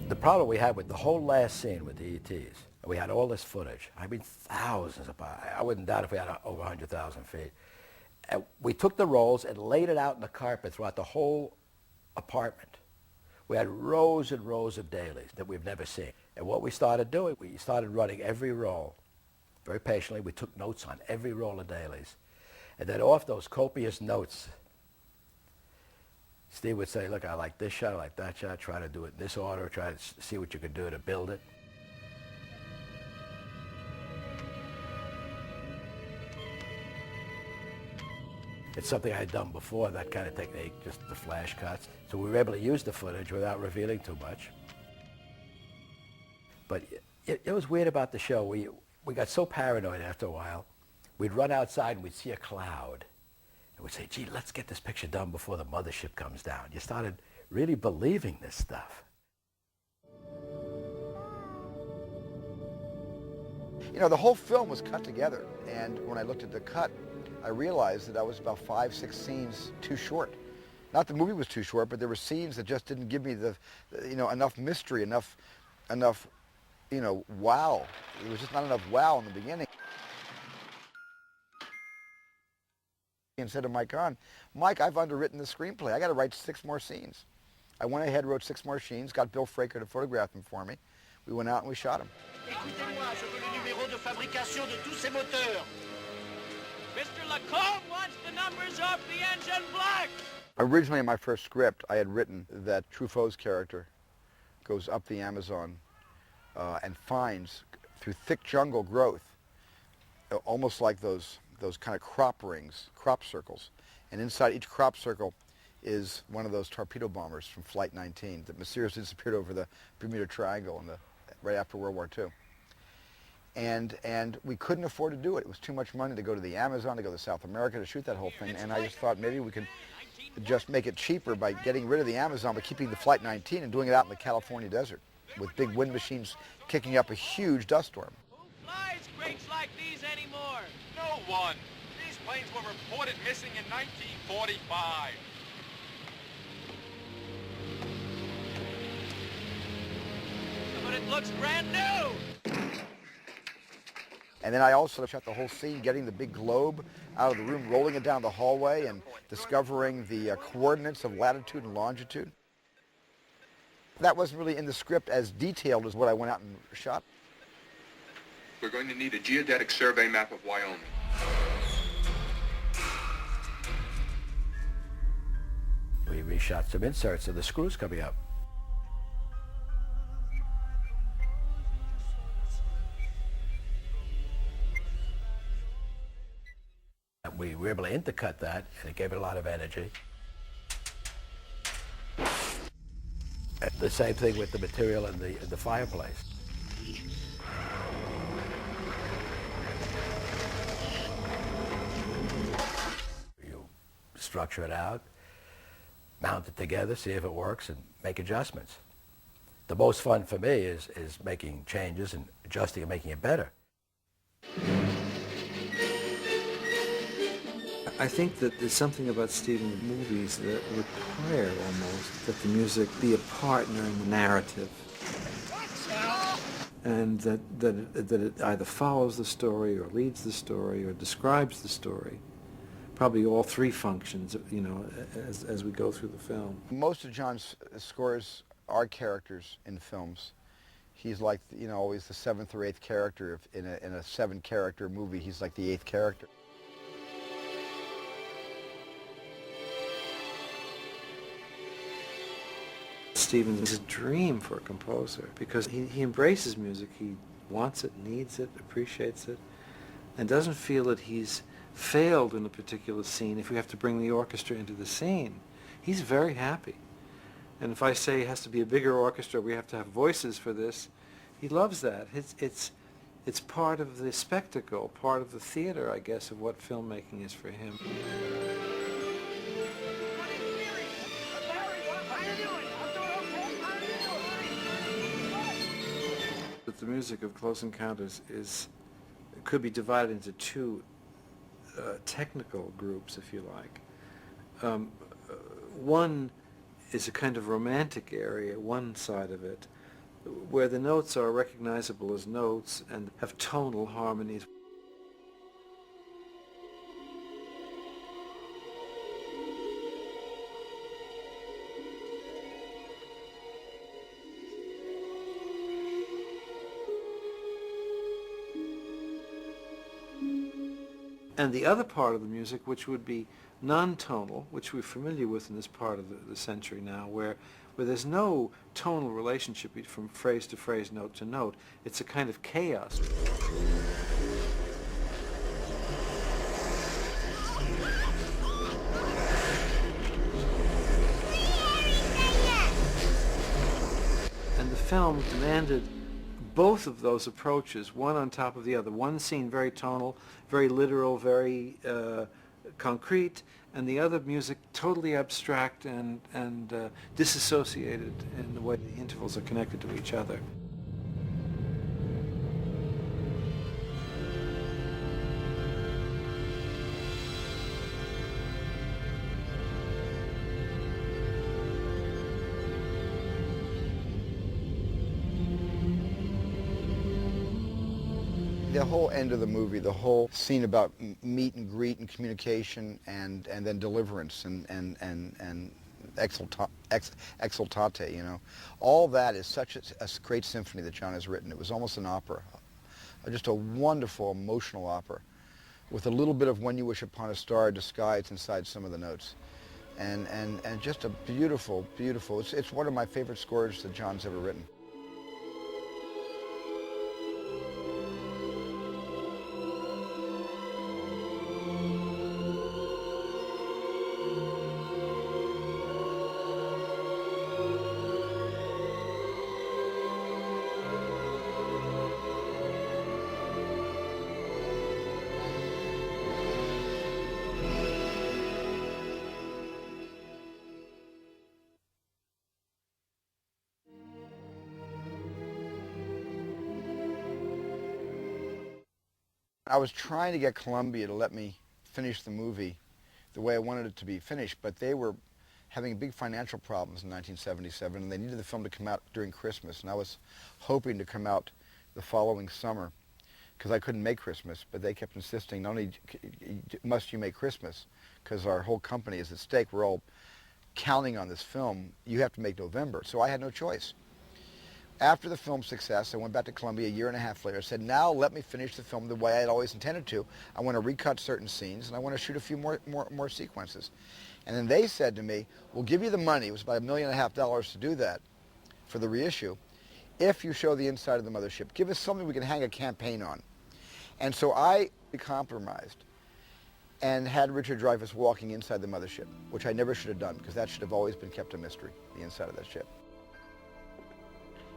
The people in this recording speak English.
The problem we had with the whole last scene with the ETs, we had all this footage. I mean, thousands of, I wouldn't doubt if we had over 100,000 feet. And we took the rolls and laid it out in the carpet throughout the whole apartment. We had rows and rows of dailies that we've never seen. And what we started doing, we started running every roll. Very patiently, we took notes on every roll of dailies. And then off those copious notes, Steve would say, look, I like this shot, I like that shot, try to do it in this order, try to see what you could do to build it. It's something I had done before, that kind of technique, just the flash cuts. So we were able to use the footage without revealing too much. But it was weird about the show. We got so paranoid after a while. We'd run outside and we'd see a cloud. And we'd say, gee, let's get this picture done before the mothership comes down. You started really believing this stuff. You know, the whole film was cut together. And when I looked at the cut, I realized that I was about 5, 6 scenes too short. Not the movie was too short, but there were scenes that just didn't give me the, you know, enough mystery, enough, you know, wow. There was just not enough wow in the beginning. And said to Mike on, Mike, I've underwritten the screenplay. I got to write 6 more scenes. I went ahead, wrote 6 more scenes, got Bill Fraker to photograph them for me. We went out and we shot them. Écoutez-moi, je veux le numéro de fabrication de tous ces moteurs. Mr. Lacombe wants the numbers off the engine block. Originally in my first script, I had written that Truffaut's character goes up the Amazon and finds, through thick jungle growth, almost like those kind of crop rings, crop circles. And inside each crop circle is one of those torpedo bombers from Flight 19 that mysteriously disappeared over the Bermuda Triangle right after World War II. And we couldn't afford to do it. It was too much money to go to the Amazon, to go to South America to shoot that whole thing. And I just thought maybe we could just make it cheaper by getting rid of the Amazon, but keeping the Flight 19 and doing it out in the California desert with big wind machines kicking up a huge dust storm. Who flies crates like these anymore? No one. These planes were reported missing in 1945. But it looks brand new. And then I also shot the whole scene, getting the big globe out of the room, rolling it down the hallway, and discovering the coordinates of latitude and longitude. That wasn't really in the script as detailed as what I went out and shot. We're going to need a geodetic survey map of Wyoming. We reshot some inserts of the screws coming up. We were able to intercut that, and it gave it a lot of energy. And the same thing with the material in the fireplace. You structure it out, mount it together, see if it works, and make adjustments. The most fun for me is making changes and adjusting and making it better. I think that there's something about Steven's movies that require almost that the music be a partner in the narrative, and that it either follows the story or leads the story or describes the story. Probably all 3 functions, you know, as we go through the film. Most of John's scores are characters in films. He's like, you know, always the 7th or 8th character. In a 7-character movie, he's like the 8th character. Steven is a dream for a composer because he embraces music. He wants it, needs it, appreciates it, and doesn't feel that he's failed in a particular scene if we have to bring the orchestra into the scene. He's very happy. And if I say it has to be a bigger orchestra, we have to have voices for this, he loves that. It's part of the spectacle, part of the theater, I guess, of what filmmaking is for him. The music of Close Encounters could be divided into 2 technical groups, if you like. One is a kind of romantic area, one side of it, where the notes are recognizable as notes and have tonal harmonies. And the other part of the music, which would be non-tonal, which we're familiar with in this part of the century now, where there's no tonal relationship from phrase to phrase, note to note. It's a kind of chaos. And the film demanded both of those approaches, one on top of the other. One scene very tonal, very literal, very concrete, and the other music totally abstract and disassociated in the way the intervals are connected to each other. The whole end of the movie, the whole scene about meet and greet and communication and then deliverance and exultate, you know. All that is such a great symphony that John has written. It was almost an opera, just a wonderful emotional opera with a little bit of When You Wish Upon a Star disguised inside some of the notes. And just a beautiful, beautiful, it's one of my favorite scores that John's ever written. I was trying to get Columbia to let me finish the movie the way I wanted it to be finished, but they were having big financial problems in 1977, and they needed the film to come out during Christmas, and I was hoping to come out the following summer because I couldn't make Christmas, but they kept insisting, not only must you make Christmas, because our whole company is at stake, we're all counting on this film, you have to make November, so I had no choice. After the film's success, I went back to Columbia a year and a half later. I said, now let me finish the film the way I had always intended to. I want to recut certain scenes, and I want to shoot a few more sequences. And then they said to me, we'll give you the money. It was about $1.5 million to do that for the reissue. If you show the inside of the mothership, give us something we can hang a campaign on. And so I compromised and had Richard Dreyfuss walking inside the mothership, which I never should have done, because that should have always been kept a mystery, the inside of that ship.